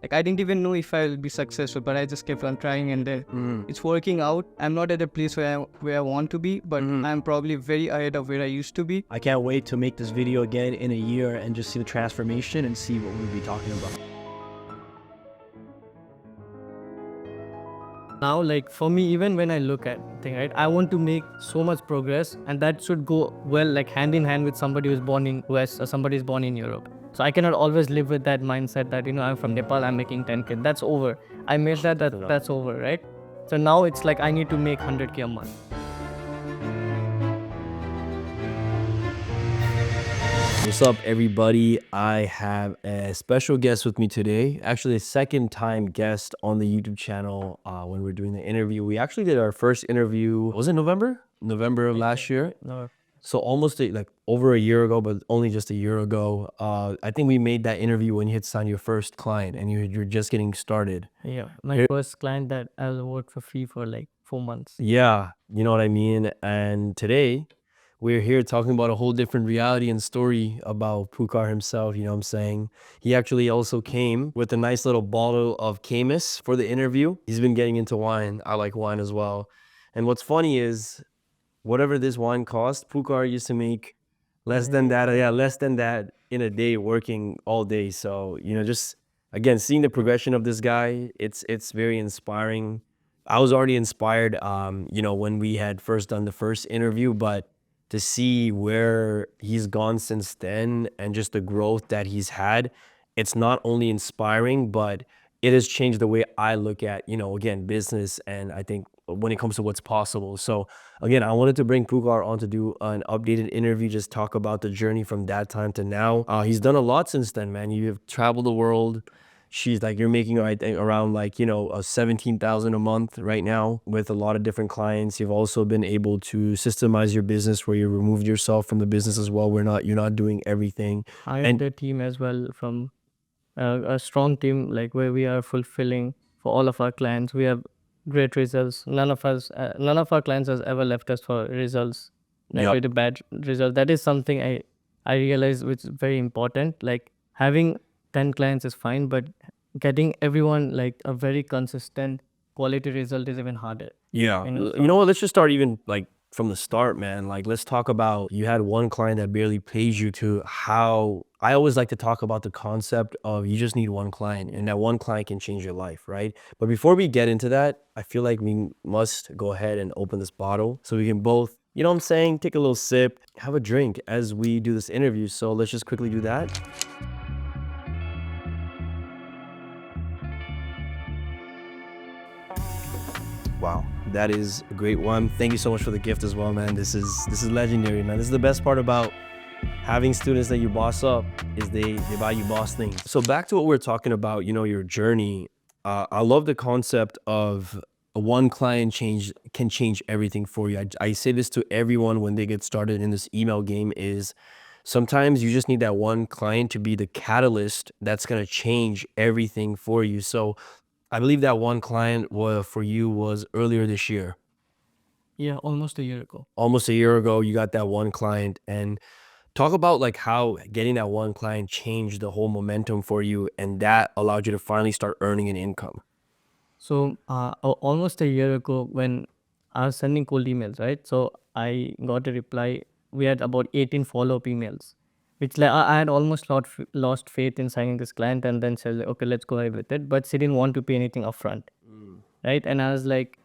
Like I didn't even know if I'll be successful, but I just kept on trying, and then it's working out. I'm not at a place where I want to be, but I'm probably very ahead of where I used to be. I can't wait to make this video again in a year and just see the transformation and see what we'll be talking about. Now, like for me, even when I look at thing, right, I want to make so much progress, and that should go well, like hand in hand with somebody who's born in US or somebody who's born in Europe. So I cannot always live with that mindset that I'm from Nepal, I'm making 10K. That's over. I made that's over, right? So now it's like I need to make 100K a month. What's up, everybody? I have a special guest with me today. Actually, a second-time guest on the YouTube channel. When we're doing the interview, we actually did our first interview. Was it November? November of last year. No. So almost like over a year ago, but only just a year ago. I think we made that interview when you had signed your first client and you're just getting started. Yeah, my first client that I'll work for free for like 4 months. Yeah, you know what I mean? And today we're here talking about a whole different reality and story about Pukar himself, you know what I'm saying? He actually also came with a nice little bottle of Camus for the interview. He's been getting into wine. I like wine as well. And what's funny is whatever this wine cost, Pukar used to make less than that. Yeah, less than that in a day working all day. So, just again, seeing the progression of this guy, it's very inspiring. I was already inspired, when we had first done the first interview, but to see where he's gone since then and just the growth that he's had, it's not only inspiring, but it has changed the way I look at, again, business, and I think when it comes to what's possible. So again, I wanted to bring Pukar on to do an updated interview, just talk about the journey from that time to now. He's done a lot since then, man. You have traveled the world. She's like, you're making, I think, around like, 17,000 a month right now with a lot of different clients. You've also been able to systemize your business where you removed yourself from the business as well. You're not doing everything. I have the team as well, from a strong team, like where we are fulfilling for all of our clients. We have great results. None of our clients has ever left us for results, like Yep. with a bad result. That is something I realize which is very important. Like having 10 clients is fine, but getting everyone like a very consistent quality result is even harder. Yeah. You You know what? Let's just start even like from the start, man. Like, let's talk about, you had one client that barely pays you, to how I always like to talk about the concept of you just need one client and that one client can change your life, right? But before we get into that, I feel like we must go ahead and open this bottle so we can both, you know what I'm saying, take a little sip, have a drink as we do this interview. So let's just quickly do that. Wow, that is a great one. Thank you so much for the gift as well, man. This is legendary, man. This is the best part about having students that you boss up, is they buy you boss things. So back to what we're talking about, your journey. I love the concept of one client can change everything for you. I say this to everyone when they get started in this email game, is sometimes you just need that one client to be the catalyst that's going to change everything for you. So I believe that one client for you was earlier this year. Yeah, almost a year ago. Almost a year ago, you got that one client. And talk about like how getting that one client changed the whole momentum for you, and that allowed you to finally start earning an income. So almost a year ago, when I was sending cold emails, right? So I got a reply. We had about 18 follow-up emails, which like I had almost lost faith in signing this client, and then said, like, okay, let's go ahead with it. But she didn't want to pay anything upfront, right? And I was like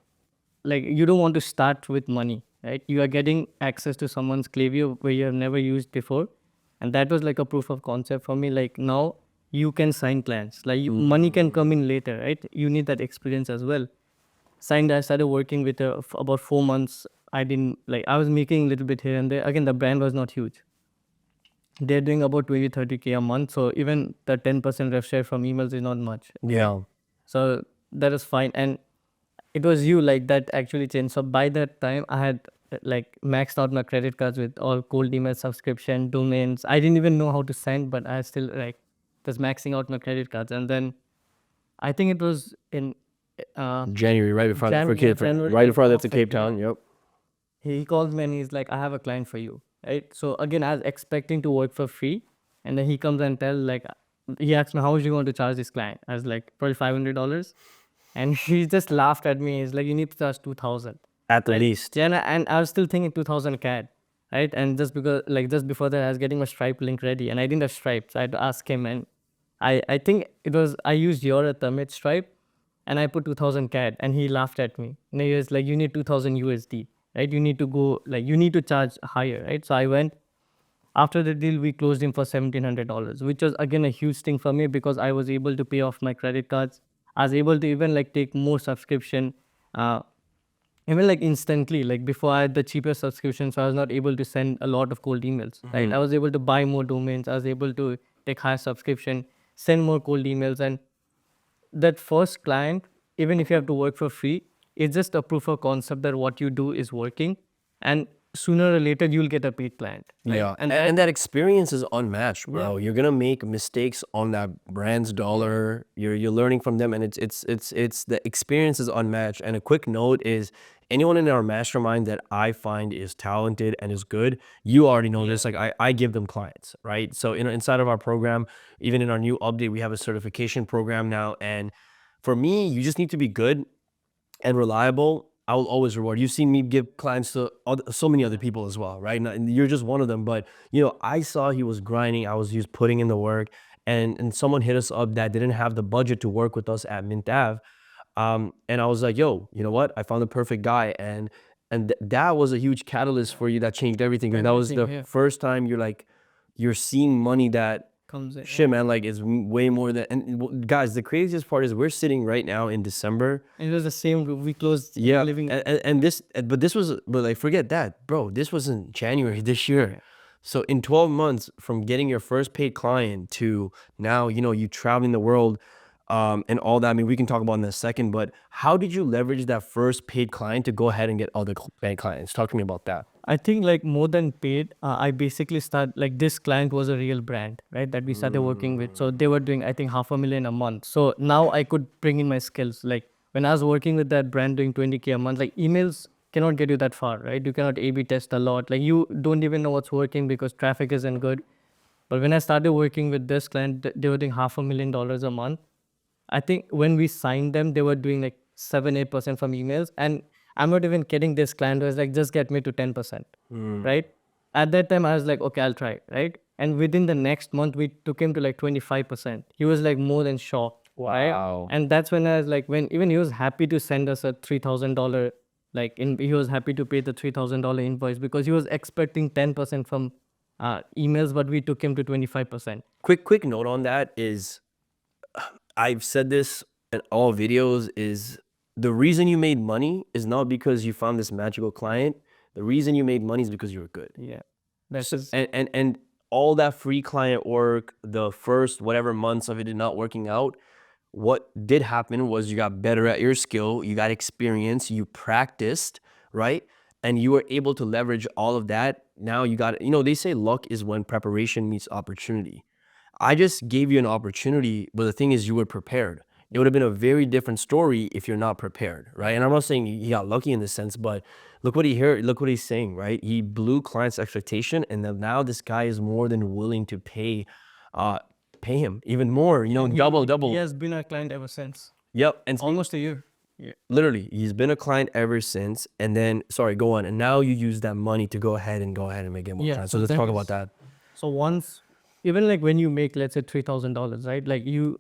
you don't want to start with money, right? You are getting access to someone's Klaviyo where you have never used before, and that was like a proof of concept for me. Like now you can sign clients, like money can come in later, right? You need that experience as well. I started working with her for about 4 months. I was making a little bit here and there. Again, the brand was not huge. They're doing about 20-30K a month, so even the 10% rev share from emails is not much. Yeah. So that is fine. And it was you like that actually changed. So by that time I had like maxed out my credit cards with all cold email subscription, domains. I didn't even know how to send, but I still like was maxing out my credit cards. And then I think it was in January, right before January, right before I left to perfect, Cape Town. Yep. he calls me and he's like, I have a client for you, right? So again, I was expecting to work for free, and then he comes and tells like, he asked me, how much you want to charge this client? I was like, probably $500. And he just laughed at me. He's like, you need to charge 2,000, At the right? least. Yeah, and I was still thinking 2,000 CAD, right? And just because, like, just before that, I was getting my Stripe link ready, and I didn't have Stripe, so I had to ask him. And I think it was, I used your Tamit Stripe, and I put 2,000 CAD, and he laughed at me. And he was like, you need 2,000 USD, right? You need to go, like, you need to charge higher, right? So I went. After the deal, we closed him for $1,700, which was again a huge thing for me because I was able to pay off my credit cards. I was able to even like take more subscription, uh, even like instantly. Like before, I had the cheapest subscription, so I was not able to send a lot of cold emails. Right? I was able to buy more domains. I was able to take higher subscription, send more cold emails, and that first client, even if you have to work for free, it's just a proof of concept that what you do is working, and sooner or later you'll get a paid client, right? Yeah, And and that, that experience is unmatched, yeah, bro. You're gonna make mistakes on that brand's dollar. You're learning from them, and it's the experience is unmatched. And a quick note is anyone in our mastermind that I find is talented and is good, you already know this. Like I give them clients, right? So inside of our program, even in our new update, we have a certification program now. And for me, you just need to be good and reliable. I will always reward. You've seen me give clients to so many other people as well, right? And you're just one of them. But I saw he was grinding. He was putting in the work, and someone hit us up that didn't have the budget to work with us at Mint Ave. And I was like, yo, you know what? I found the perfect guy, and that was a huge catalyst for you that changed everything. Because that was the everything, yeah, first time you're seeing money that comes in. shit, man, like it's way more than. And guys, the craziest part is we're sitting right now in December. And it was the same. We closed Yeah, living. but like forget that, bro. This was in January this year. Yeah. So in 12 months from getting your first paid client to now, you traveling the world, and all that. I mean, we can talk about in a second, but how did you leverage that first paid client to go ahead and get other bank clients? Talk to me about that. I think like more than paid, I basically start like this client was a real brand, right? That we started working with. So they were doing, I think, 500,000 a month. So now I could bring in my skills. Like when I was working with that brand doing 20K a month, like emails cannot get you that far, right? You cannot A/B test a lot. Like you don't even know what's working because traffic isn't good. But when I started working with this client, they were doing $500,000 a month. I think when we signed them, they were doing like 7-8% from emails. And I'm not even kidding, this client was like, just get me to 10%. Right? At that time, I was like, okay, I'll try. Right? And within the next month, we took him to like 25%. He was like more than shocked. Right? Wow. And that's when I was like, when even he was happy to send us a $3,000, he was happy to pay the $3,000 invoice because he was expecting 10% from emails, but we took him to 25%. Quick note on that is I've said this in all videos is the reason you made money is not because you found this magical client. The reason you made money is because you were good. Yeah. That's So, just, and all that free client work, the first whatever months of it not working out, what did happen was you got better at your skill, you got experience, you practiced, right? And you were able to leverage all of that. Now you got, they say luck is when preparation meets opportunity. I just gave you an opportunity, but the thing is, you were prepared. It would have been a very different story if you're not prepared, right? And I'm not saying he got lucky in this sense, but look what he's saying, right? He blew clients' expectation, and then now this guy is more than willing to uh, pay him even more, double. he has been our client ever since. Yep, and Almost a year. Yeah. literally, he's been a client ever since. And then, sorry, go on. And now you use that money to go ahead and make it more Yeah. clients. So So let's that talk about was, that. so once, even like when you make, let's say $3,000, right? Like you,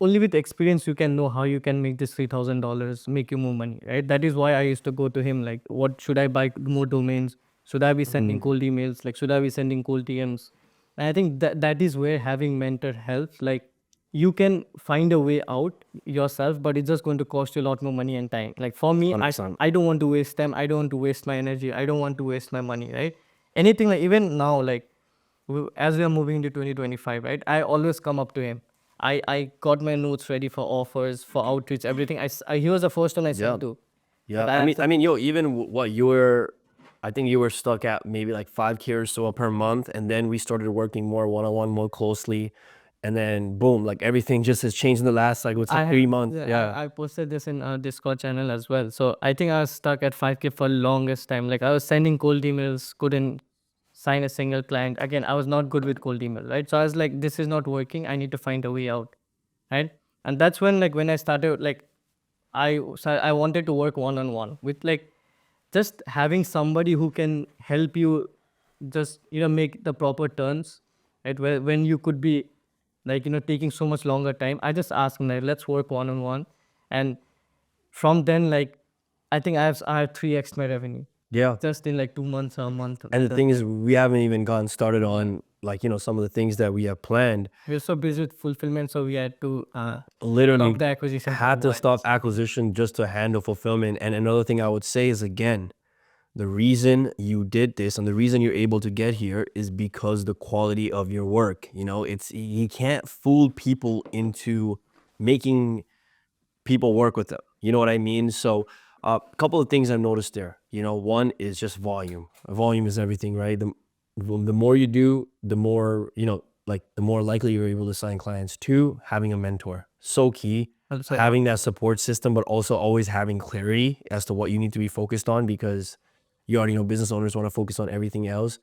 only with experience you can know how you can make this $3,000 make you more money, right? That is why I used to go to him like, what should I buy more domains? Should I be sending cold emails? Like, should I be sending cold DMs? And I think that is where having mentor helps. Like, you can find a way out yourself, but it's just going to cost you a lot more money and time. Like for me, I 100%. I don't want to waste time. I don't want to waste my energy. I don't want to waste my money, right? Anything like even now, like as we are moving into 2025, right? I always come up to him. I got my notes ready for offers, for outreach, everything. He was the first one I Yeah. sent to. Yeah, But I mean, yo, even what you were, I think you were stuck at maybe like 5K or so per month, and then we started working more one-on-one, more closely, and then boom, like everything just has changed in the last like what's like 3 months. Yeah, I posted this in our Discord channel as well. So I think I was stuck at 5K for longest time. Like I was sending cold emails, couldn't sign a single client. Again, I was not good with cold email, right? So I was like, this is not working. I need to find a way out, right? And that's when like when I started like I wanted to work one on one with like just having somebody who can help you just make the proper turns, right? Where when you could be like taking so much longer time, I just asked him like let's work one on one, and from then like I think I have 3x my revenue Yeah. just in like 2 months or a month. And the That's thing is, it. we haven't even gotten started on like, some of the things that we have planned. We're so busy with fulfillment, so we had to Literally stop the acquisition for a had to while. stop acquisition just to handle fulfillment. And another thing I would say is, again, the reason you did this and the reason you're able to get here is because the quality of your work. It's you can't fool people into making people work with them. You know what I mean? So a couple of things I've noticed there. One is just volume. Volume is everything, right? The more you do, the more, like the more likely you're able to sign clients. Two, having a mentor. So key. Also, Having that support system, but also always having clarity as to what you need to be focused on, because you already know business owners want to focus on everything else.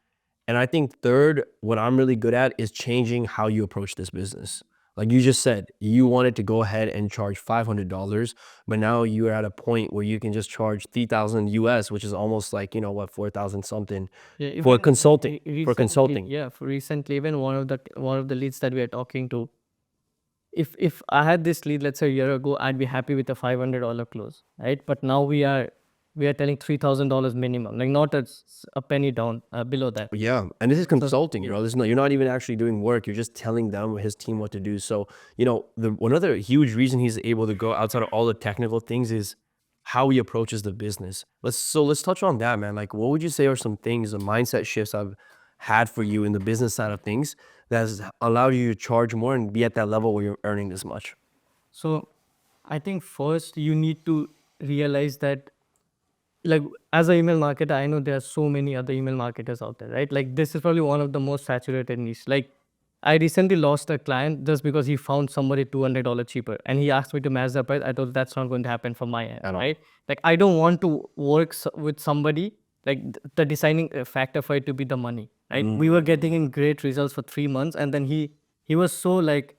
And I think third, what I'm really good at is changing how you approach this business. Like you just said, you wanted to go ahead and charge $500, but now you're at a point where you can just charge 3,000 US, which is almost like, what, 4,000 something yeah, for even consulting, for recently, consulting. yeah, for recently, even one of the leads that we are talking to, if I had this lead, let's say a year ago, I'd be happy with a $500 close, right? But now we are telling $3,000 minimum, like not a penny down below that. Yeah, and this is So consulting, yeah. bro. You're not even actually doing work. You're just telling them, his team, what to do. So, the another huge reason he's able to go outside of all the technical things is how he approaches the business. Let's touch on that, man. Like, what would you say are some things, the mindset shifts I've had for you in the business side of things that has allowed you to charge more and be at that level where you're earning this much? So I think first you need to realize that, like, as an email marketer, I know there are so many other email marketers out there, right? Like, this is probably one of the most saturated niche. Like, I recently lost a client just because he found somebody $200 cheaper, and he asked me to match the price. I told that's not going to happen from my end, At all. right? Like, I don't want to work with somebody. Like, the deciding factor for it to be the money, right? We were getting in great results for 3 months, and then he was so like,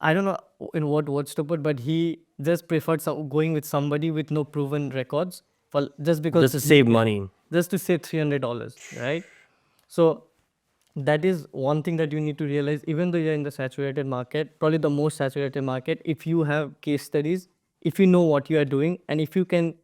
I don't know in what words to put, but he just preferred going with somebody with no proven records for just because Just to save money. just to save $300, right? So that is one thing that you need to realize. Even though you're in the saturated market, probably the most saturated market, if you have case studies, if you know what you are doing, and if you can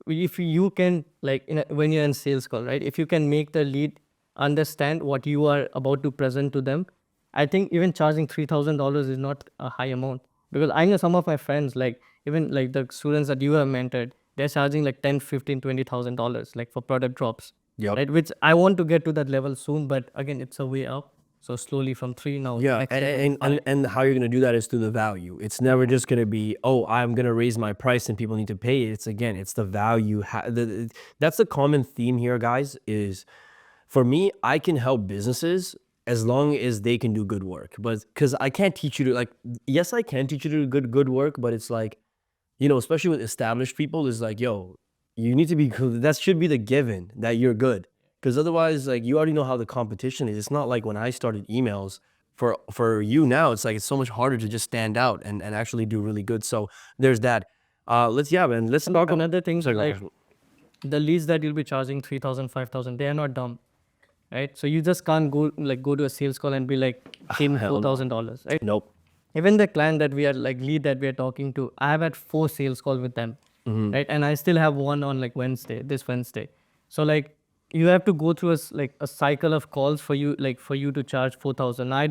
like when you're in sales call, right? If you can make the lead understand what you are about to present to them, I think even charging $3,000 is not a high amount, because I know some of my friends, like even like the students that you have mentored, they're charging like 10, 15, $20,000 like for product drops, Yep. right? Which I want to get to that level soon, but again, it's a way up. So slowly from three now, Yeah, next and year will be and, and five. and how you're gonna do that is through the value. It's never just gonna be, oh, I'm gonna raise my price and people need to pay. It's the value. That's the common theme here, guys. Is for me, I can help businesses as long as they can do good work. But because I can't teach you to like, yes, I can teach you to do good work, but it's like, especially with established people, is like, yo, you need to be good. That should be the given that you're good. Because otherwise, like, you already know how the competition is. It's not like when I started emails for you now, it's like it's so much harder to just stand out and actually do really good. So there's that. Yeah, man, let's And talk about another thing, sorry, go like ahead. the leads that you'll be charging 3,000, 5,000, they are not dumb, right? So you just can't go to a sales call and be like, pay me Hell no. $4,000, right? Nope. Even the client that we are like lead that we are talking to, I have had 4 sales call with them, right? And I still have one on like this Wednesday. So like you have to go through like a cycle of calls for you to charge 4,000. I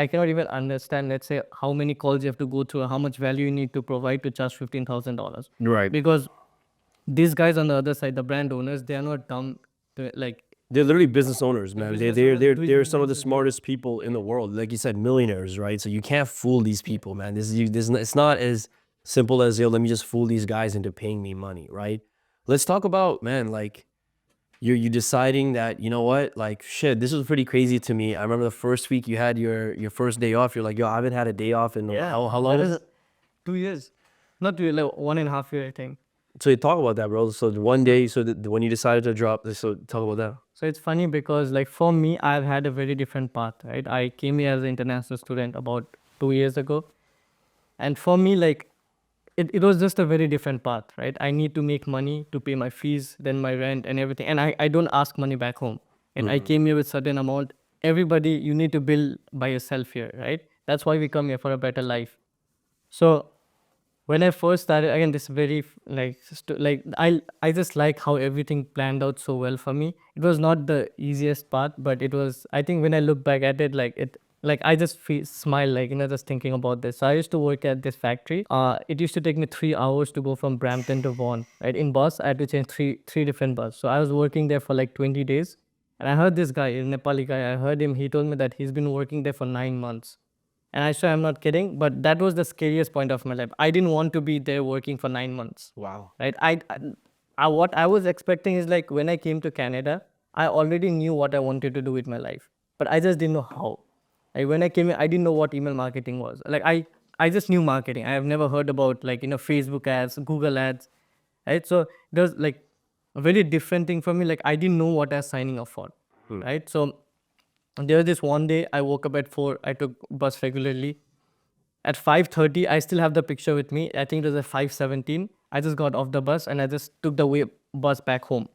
cannot even understand, let's say, how many calls you have to go through, how much value you need to provide to charge $15,000, Right. because these guys on the other side, the brand owners, they are not dumb. Like, They're literally business owners, they're man. They business they're owners they're doing they're some of the business. smartest people in the world. Like you said, millionaires, right? So you can't fool these people, man. It's not as simple as, yo, let me just fool these guys into paying me money, right? Let's talk about, man, like you deciding that, you know what, like shit, this was pretty crazy to me. I remember the first week you had your first day off. You're like, yo, I haven't had a day off in Yeah, how long that was is it? 2 years, not 2 years, like 1.5 year, I think. So you talk about that, bro. So the one So day, so when you decided to drop this, so talk about that. So it's funny because like for me, I've had a very different path, right? I came here as an international student about 2 years ago. And for me, like it was just a very different path, right? I need to make money to pay my fees, then my rent and everything. And I don't ask money back home. And I came here with certain amount. Everybody, you need to build by yourself here, right? That's why we come here for a better life. So when I first started, again, this very like I just like how everything planned out so well for me. It was not the easiest part, but it was. I think when I look back at it, like I just smile, like just thinking about this. So I used to work at this factory. It used to take me 3 hours to go from Brampton to Vaughan. Right, in bus, I had to change three different bus. So I was working there for like 20 days, and I heard this guy, a Nepali guy. I heard him. He told me that he's been working there for 9 months. And I swear I'm not kidding, but that was the scariest point of my life. I didn't want to be there working for 9 months. Wow. Right? What I was expecting is like when I came to Canada, I already knew what I wanted to do with my life, but I just didn't know how. Like when I came here, I didn't know what email marketing was. Like I just knew marketing. I have never heard about like Facebook ads, Google ads, right? So it was like a very different thing for me. Like I didn't know what I was signing up for, right? So there was this one day I woke up at 4. I took bus regularly. At 5:30, I still have the picture with me. I think it was at 5:17. I just got off the bus and I just took the bus back home.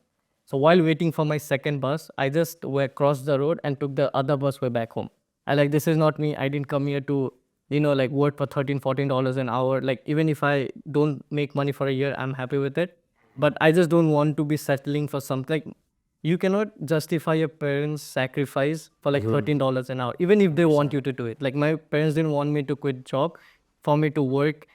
So while waiting for my second bus, I just crossed the road and took the other bus way back home. I like this is not me. I didn't come here to like work for 13, $14 an hour. Like even if I don't make money for a year, I'm happy with it. But I just don't want to be settling for something. Like, you cannot justify your parents' sacrifice for like $13 an hour, even if they want you to do it. Like my parents didn't want me to quit job for me to work,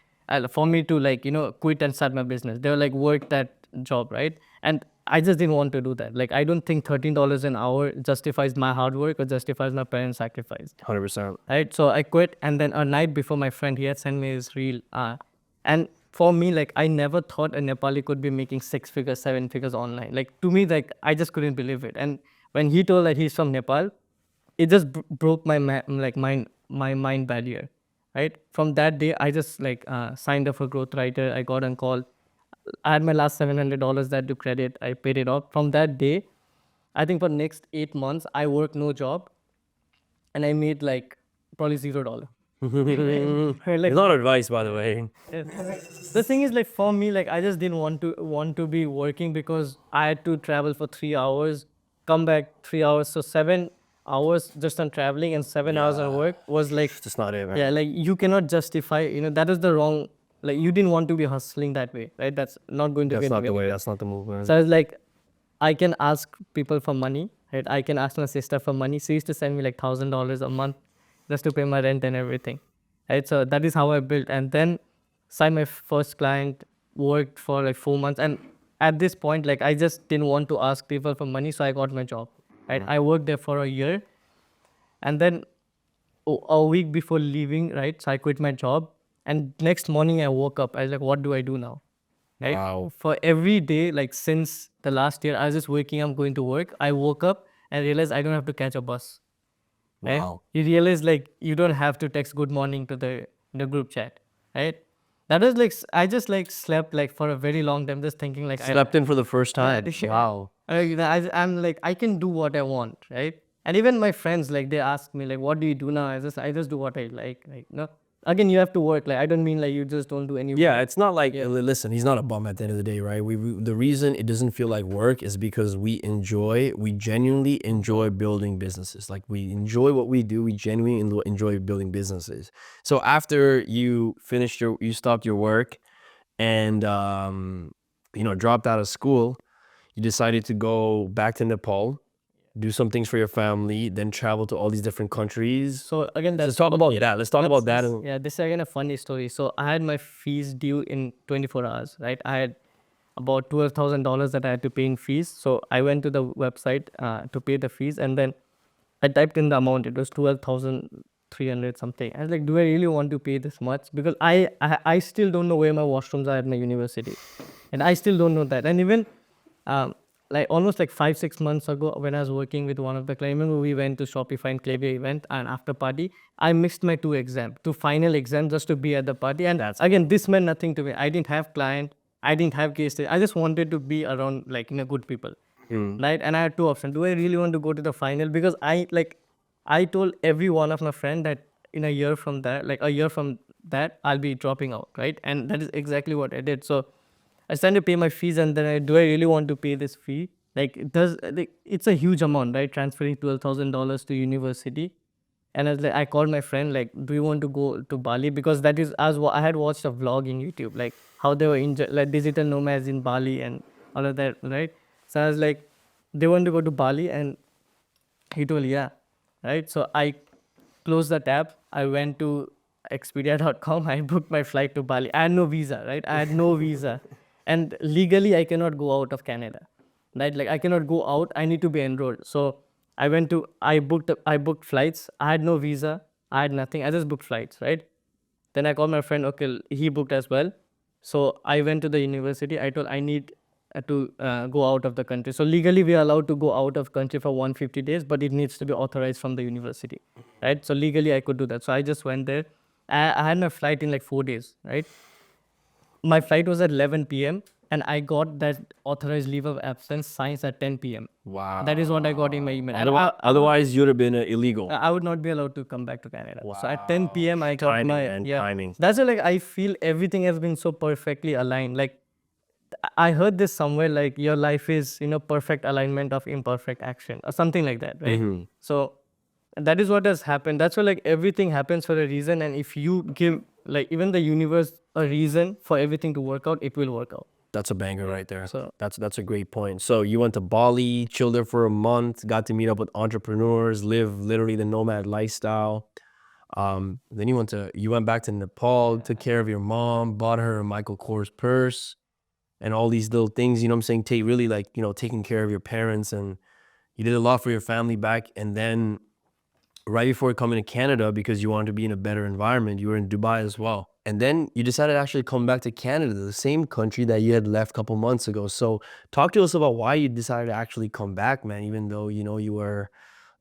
for me to like quit and start my business. They were like work that job, right? And I just didn't want to do that. Like I don't think $13 an hour justifies my hard work or justifies my parents' sacrifice. 100%. Right, so I quit, and then a night before, my friend, he had sent me his reel, and for me, like I never thought a Nepali could be making 6 figures, 7 figures online. Like to me, like I just couldn't believe it. And when he told that he's from Nepal, it just broke my my mind barrier. Right, from that day I just like signed up for Growth Writer. I got on call. I had my last $700 that to credit. I paid it off. From that day, I think for next 8 months I worked no job, and I made like probably $0. It's Like, not advice, by the way. the thing is, like for me, like I just didn't want to be working because I had to travel for 3 hours, come back 3 hours, so 7 hours just on traveling and 7 hours on work was like, That's not it, man. yeah, like you cannot justify. That is the wrong. Like you didn't want to be hustling that way, right? That's not going to That's get not me the way. anywhere. That's not the move, man. So I was like, I can ask people for money, right? I can ask my sister for money. She used to send me like $1,000 a month just to pay my rent and everything, right? So that is how I built, and then signed my first client, worked for like 4 months, and at this point, like I just didn't want to ask people for money, so I got my job, right? I worked there for a year, and then a week before leaving, right? So I quit my job, and next morning I woke up. I was like, what do I do now? Right? Wow. For every day, like since the last year, I was just waking up, going to work. I woke up and realized I don't have to catch a bus. Right? Wow. You realize like you don't have to text good morning to the group chat, right? That was like I just like slept like for a very long time, just thinking like Slept in for the first yeah, time. Wow. I'm like I can do what I want, right? And even my friends, like they ask me like, what do you do now? I just do what I like no. Again, you have to work. Like I don't mean like you just don't do any Yeah, work. it's not like listen. He's not a bum at the end of the day, right? The reason it doesn't feel like work is because we genuinely enjoy building businesses. Like we enjoy what we do. We genuinely enjoy building businesses. So after you you stopped your work, and dropped out of school, you decided to go back to Nepal, do some things for your family, then travel to all these different countries. So again, Let's that's talk about that. Let's talk about that. yeah, this is again a funny story. So I had my fees due in 24 hours, right? I had about $12,000 that I had to pay in fees. So I went to the website to pay the fees, and then I typed in the amount. It was 12,300 something. I was like, do I really want to pay this much? Because I still don't know where my washrooms are at my university, and I still don't know that. And even like almost like 5-6 months ago, when I was working with one of the clients, remember we went to Shopify and Klaviyo event and after party, I mixed my two final exams just to be at the party. And again, this meant nothing to me. I didn't have client, I didn't have case study. I just wanted to be around like good people. right? And I had two options. Do I really want to go to the final? Because I told every one of my friend that in a year from that, like a year from that, I'll be dropping out, right? And that is exactly what I did. So I started to pay my fees, and then do I really want to pay this fee? Like it does, like, it's a huge amount, right? Transferring $12,000 to university. And I called my friend, like, do you want to go to Bali? Because that is, I had watched a vlog in YouTube, like how they were like digital nomads in Bali and all of that, right? So I was like, they want to go to Bali, and he told, yeah, right? So I closed the tab. I went to Expedia.com. I booked my flight to Bali. I had no visa, right? I had no visa. And legally, I cannot go out of Canada, right? Like, I cannot go out. I need to be enrolled. So I booked flights. I had no visa. I had nothing. I just booked flights, right? Then I called my friend. Okay, he booked as well. So I went to the university. I told I need to go out of the country. So legally, we are allowed to go out of country for 150 days, but it needs to be authorized from the university, right? So legally, I could do that. So I just went there. I had my flight in like 4 days, right? My flight was at 11 p.m. and I got that authorized leave of absence signed at 10 p.m. Wow. That is what I got in my email. And Otherwise, you'd have been illegal. I would not be allowed to come back to Canada. So at 10 p.m. I got Timing, my man, timing. That's why, like, I feel everything has been so perfectly aligned. Like, I heard this somewhere, like your life is, perfect alignment of imperfect action or something like that, right? So that is what has happened. That's why, like, everything happens for a reason, and if you give, like, even the universe a reason for everything to work out, it will work out. That's a banger right there. So That's a great point. So you went to Bali, chilled there for a month, got to meet up with entrepreneurs, live literally the nomad lifestyle. Then you went back to Nepal, took care of your mom, bought her a Michael Kors purse, and all these little things. You know what I'm saying? Take really, like, taking care of your parents, and you did a lot for your family back. And then right before coming to Canada, because you wanted to be in a better environment, you were in Dubai as well. And then you decided to actually come back to Canada, the same country that you had left a couple months ago. So talk to us about why you decided to actually come back, man, even though, you were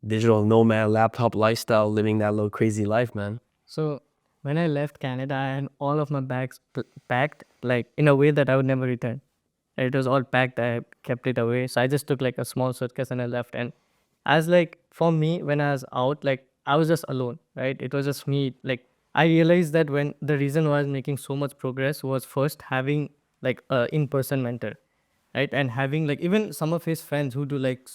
digital nomad, laptop lifestyle, living that little crazy life, man. So when I left Canada, I had all of my bags packed, like, in a way that I would never return. It was all packed. I kept it away. So I just took like a small suitcase and I left. And as, like, for me, when I was out, like, I was just alone, right? It was just me. Like, I realized that when the reason why I was making so much progress was first having like a in-person mentor, right? And having, like, even some of his friends who do like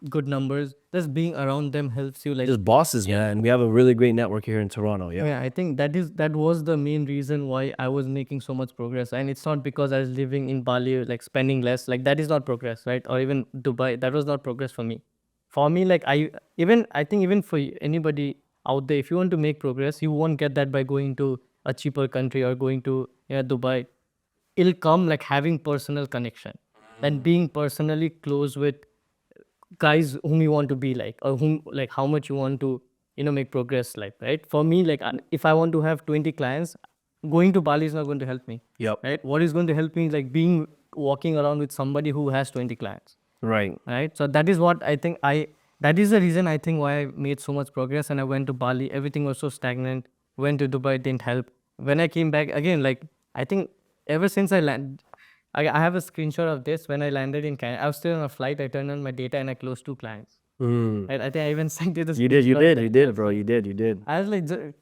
good numbers, just being around them helps you, like, Just bosses, man. We have a really great network here in Toronto. Yeah. yeah, I think that was the main reason why I was making so much progress. And it's not because I was living in Bali, like spending less. Like, that is not progress, right? Or even Dubai, that was not progress for me. For me, like, I think even for anybody out there, if you want to make progress, you won't get that by going to a cheaper country or going to, Dubai. It'll come like having personal connection and being personally close with guys whom you want to be like, or whom, like, how much you want to, make progress, like, right? For me, like, if I want to have 20 clients, going to Bali is not going to help me. Yep. Right? What is going to help me is, like, being walking around with somebody who has 20 clients, Right. right? So that is what I think that is the reason I think why I made so much progress. And I went to Bali, everything was so stagnant. Went to Dubai, it didn't help. When I came back again, like, I think ever since I landed, I have a screenshot of this. When I landed in Canada, I was still on a flight. I turned on my data and I closed 2 clients. Right? I think I even sent you the You did, screenshot. bro. You did. I was like,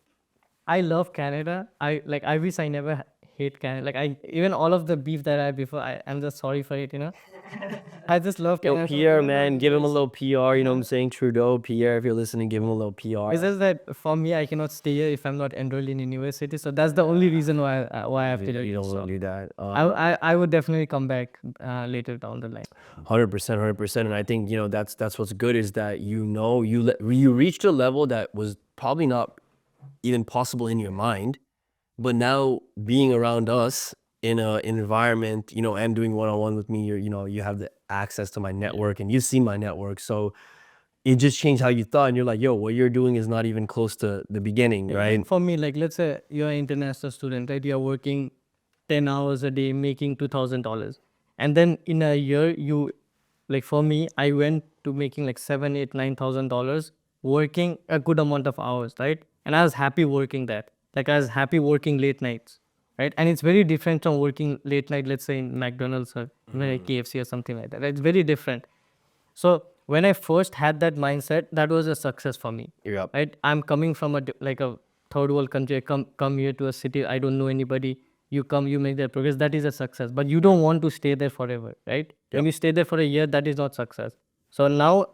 I love Canada. I wish I never hate Canada. Like, I even all of the beef that I had before, I'm just sorry for it. I just love Yo, Canada. Pierre, man, give him a little PR. You know what I'm saying? Trudeau, Pierre, if you're listening, give him a little PR. It's just that for me, I cannot stay here if I'm not enrolled in university. So that's the only reason why I have to do You it. don't So want to do that. I would definitely come back later down the line. 100%. And I think, that's what's good, is that, you reached a level that was probably not even possible in your mind, but now being around us in an environment, and doing one-on-one with me, you have the access to my network, and you've seen my network. So it just changed how you thought, and you're like, yo, what you're doing is not even close to the beginning, right? For me, like, let's say you're an international student, right? You're working 10 hours a day, making $2,000. And then in a year, like, for me, I went to making like seven, eight, $9,000, working a good amount of hours, right? And I was happy working that. Like, I was happy working late nights, right? And it's very different from working late night, let's say in McDonald's or KFC or something like that. It's very different. So when I first had that mindset, that was a success for me. Yep. Right? I'm coming from like a third world country. I come here to a city. I don't know anybody. You come, you make that progress. That is a success. But you don't want to stay there forever, right? When Yep. you stay there for a year, that is not success. So now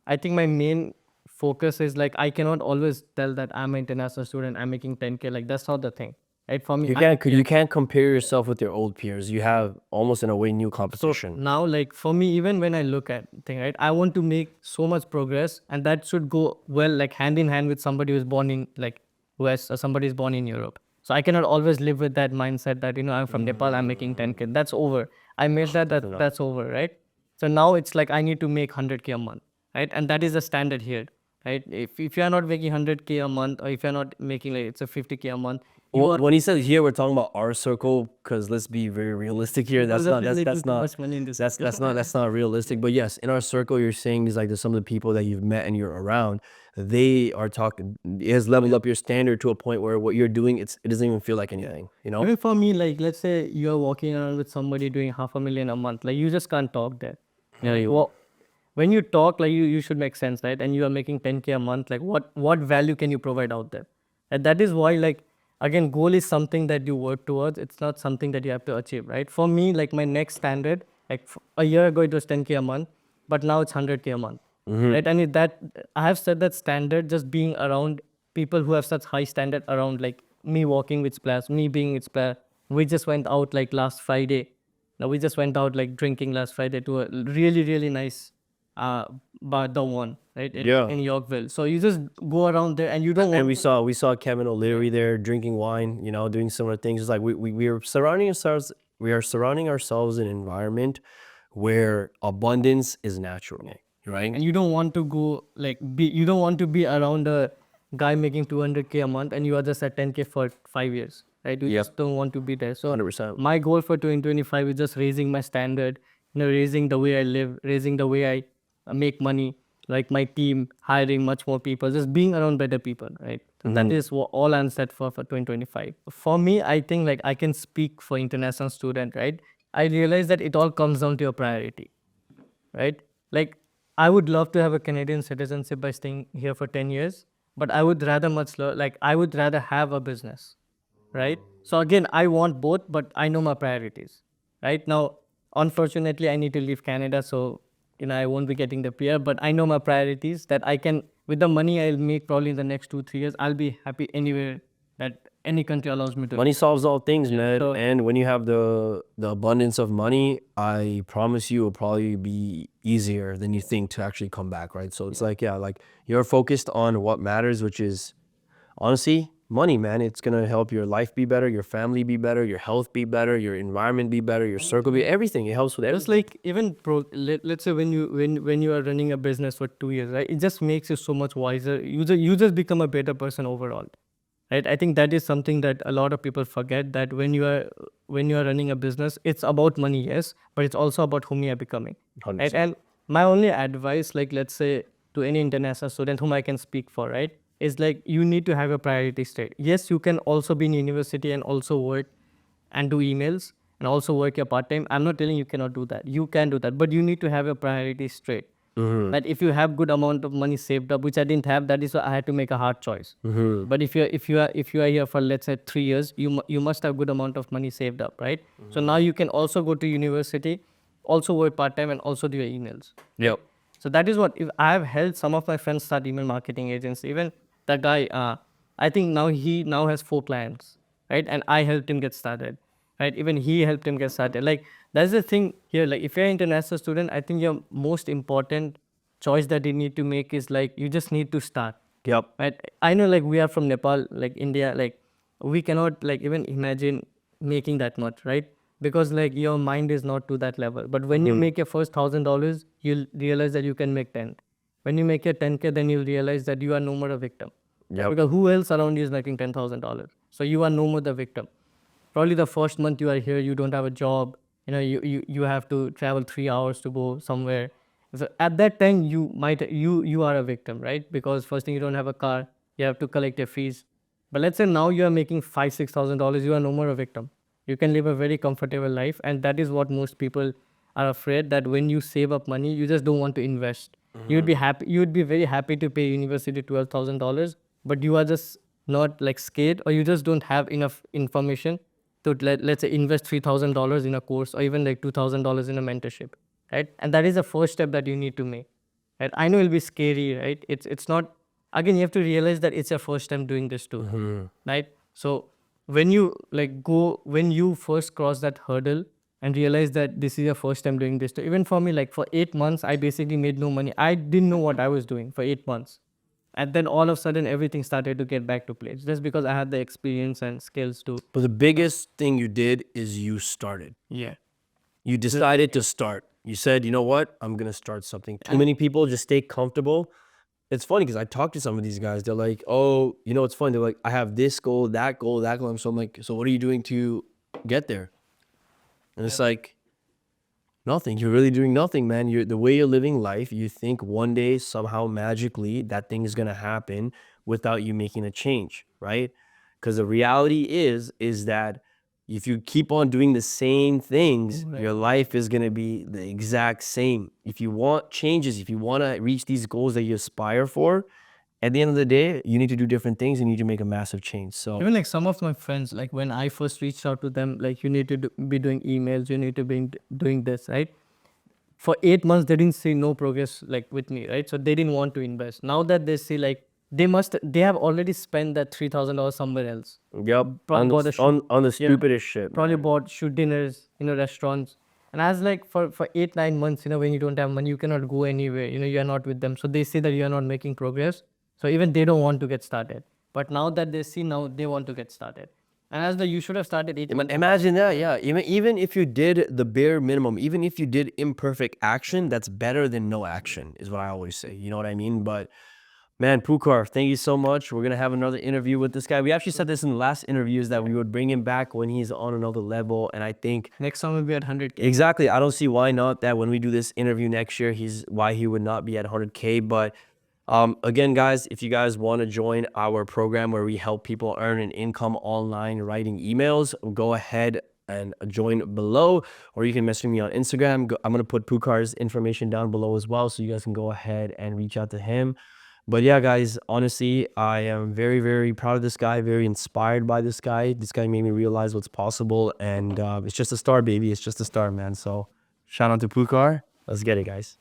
I think my main focus is like I cannot always tell that I'm an international student. I'm making 10K. Like that's not the thing, right? For me, You can't compare yourself with your old peers. You have almost in a way new so competition. now, like for me, even when I look at thing, right, I want to make so much progress, and that should go well, like hand in hand with somebody who's born in like US or somebody is born in Europe. So I cannot always live with that mindset that I'm from Nepal, I'm making 10K. That's over. I made Enough. that's over, right? So now it's like I need to make 100K a month, right? And that is the standard here, right? If you are not making 100K a month, or if you're not making like it's a 50K a month, you Well, are when he says here, we're talking about our circle because let's be very realistic here. because of little too much money in this. That's not realistic. But yes, in our circle, you're saying is like there's some of the people that you've met and you're around. They are talking. It has leveled up your standard to a point where what you're doing, it doesn't even feel like anything. You know. Even for me, like let's say you're walking around with somebody doing 500,000 a month, like you just can't talk there. Yeah, when you talk, like you should make sense, right? And you are making 10K a month, like what value can you provide out there? And that is why, like again, goal is something that you work towards. It's not something that you have to achieve, right? For me, like my next standard, like a year ago it was 10K a month, but now it's 100K a month, right? And that I have set that standard just being around people who have such high standard around like me walking with Splash, me being with Splash. We just went out like last Friday. Now we just went out like drinking last Friday to a really really nice bar, the one right Yeah. in Yorkville. So you just go around there and you don't And want. we saw Kevin O'Leary there drinking wine, you know, doing similar things. It's like we are surrounding ourselves. We are surrounding ourselves in an environment where abundance is natural, right? And you don't want to go like you don't want to be around a guy making 200K a month and you are just at 10K for 5 years, right? You Yep. just don't want to be there. So 100%. my goal for 2025 is just raising my standard, raising the way I live, raising the way I make money, like my team, hiring much more people, just being around better people, right? So that is what all I'm set for 2025. For me, I think like I can speak for international student, right? I realize that it all comes down to your priority, right? Like, I would love to have a Canadian citizenship by staying here for 10 years, but I would rather like, I would rather have a business, right? So again, I want both, but I know my priorities, right? Now, unfortunately, I need to leave Canada, so, I won't be getting the PR, but I know my priorities that I can, with the money I'll make probably in the next 2, 3 years, I'll be happy anywhere that any country allows me to. Money solves all things, man. So- And when you have the abundance of money, I promise you it'll probably be easier than you think to actually come back, right? So it's like, yeah, like you're focused on what matters, which is honestly money, man. It's gonna help your life be better, your family be better, your health be better, your environment be better, your circle be everything. It helps with Just everything. like even let's say when you are running a business for 2 years, right? It just makes you so much wiser. You just become a better person overall, right? I think that is something that a lot of people forget, that when you are running a business, it's about money, yes, but it's also about whom you are becoming, right? 100%. And my only advice, like let's say to any international student whom I can speak for, right, is like you need to have a priority straight. Yes, you can also be in university and also work and do emails and also work your part time. I'm not telling you cannot do that. You can do that, but you need to have your priorities straight. That if you have good amount of money saved up, which I didn't have, that is why I had to make a hard choice. But if you are here for let's say 3 years, you must have good amount of money saved up, right? So now you can also go to university, also work part time, and also do your emails. Yep. So that is what if I have helped some of my friends start email marketing agents. Even the guy, I think now he now has 4 clients, right? And I helped him get started, right? Even he helped him get started. Like that's the thing here. Like if you're an international student, I think your most important choice that you need to make is like you just need to start. Yep. Right? I know like we are from Nepal, like India, like we cannot like even imagine making that much, right? Because like your mind is not to that level. But when you make your first $1,000, you'll realize that you can make 10. When you make your 10K, then you'll realize that you are no more a victim. Yep. Because who else around you is making $10,000? So you are no more the victim. Probably the first month you are here, you don't have a job. You have to travel 3 hours to go somewhere. So at that time, you are a victim, right? Because first thing, you don't have a car, you have to collect your fees. But let's say now you are making $5,000-6,000, you are no more a victim. You can live a very comfortable life, and that is what most people are afraid that when you save up money, you just don't want to invest. You'd be happy. You'd be very happy to pay university $12,000, but you are just not like scared, or you just don't have enough information to let's say invest $3,000 in a course, or even like $2,000 in a mentorship, right? And that is the first step that you need to make. Right? I know it'll be scary, right? It's not. Again, you have to realize that it's your first time doing this too, right? So when you when you first cross that hurdle and realize that this is your first time doing this too. Even for me, like for 8 months, I basically made no money. I didn't know what I was doing for 8 months, and then all of a sudden everything started to get back to place just because I had the experience and skills to. But the biggest thing you did is you started. Yeah. You decided to start. You said, you know what? I'm going to start something. Too many people just stay comfortable. It's funny because I talk to some of these guys. They're like, oh, you know, it's funny. They're like, I have this goal, that goal, that goal. So I'm like, so what are you doing to get there? And it's like, nothing. You're really doing nothing, man. You're the way you're living life. You think one day somehow magically that thing is gonna happen without you making a change, right? Because the reality is that if you keep on doing the same things, your life is gonna be the exact same. If you want changes, if you want to reach these goals that you aspire for, at the end of the day, you need to do different things and you need to make a massive change. So Even like some of my friends, like when I first reached out to them, like you need to be doing emails, you need to be doing this, right? For 8 months, they didn't see no progress like with me, right? So they didn't want to invest. Now that they see like they have already spent that $3,000 somewhere else. yep, Probably bought a on the yeah, stupidest shit. probably bought shoot dinners, restaurants. And as like for 8 9 months, when you don't have money, you cannot go anywhere. You are not with them, so they see that you are not making progress. So even they don't want to get started. But now that they see, now they want to get started. And as the you should have started 8 months. Imagine that, yeah. Even if you did the bare minimum, even if you did imperfect action, that's better than no action, is what I always say. You know what I mean? But man, Pukar, thank you so much. We're gonna have another interview with this guy. We actually said this in the last interviews that we would bring him back when he's on another level. And I think Next time we'll be at 100K. exactly, I don't see why not that when we do this interview next year, why he would not be at 100K. But again, guys, if you guys want to join our program where we help people earn an income online writing emails, go ahead and join below, or you can message me on Instagram. I'm going to put Pukar's information down below as well, so you guys can go ahead and reach out to him. But yeah, guys, honestly, I am very, very proud of this guy, very inspired by this guy. This guy made me realize what's possible, and it's just a start, baby. It's just a start, man. So shout out to Pukar. Let's get it, guys.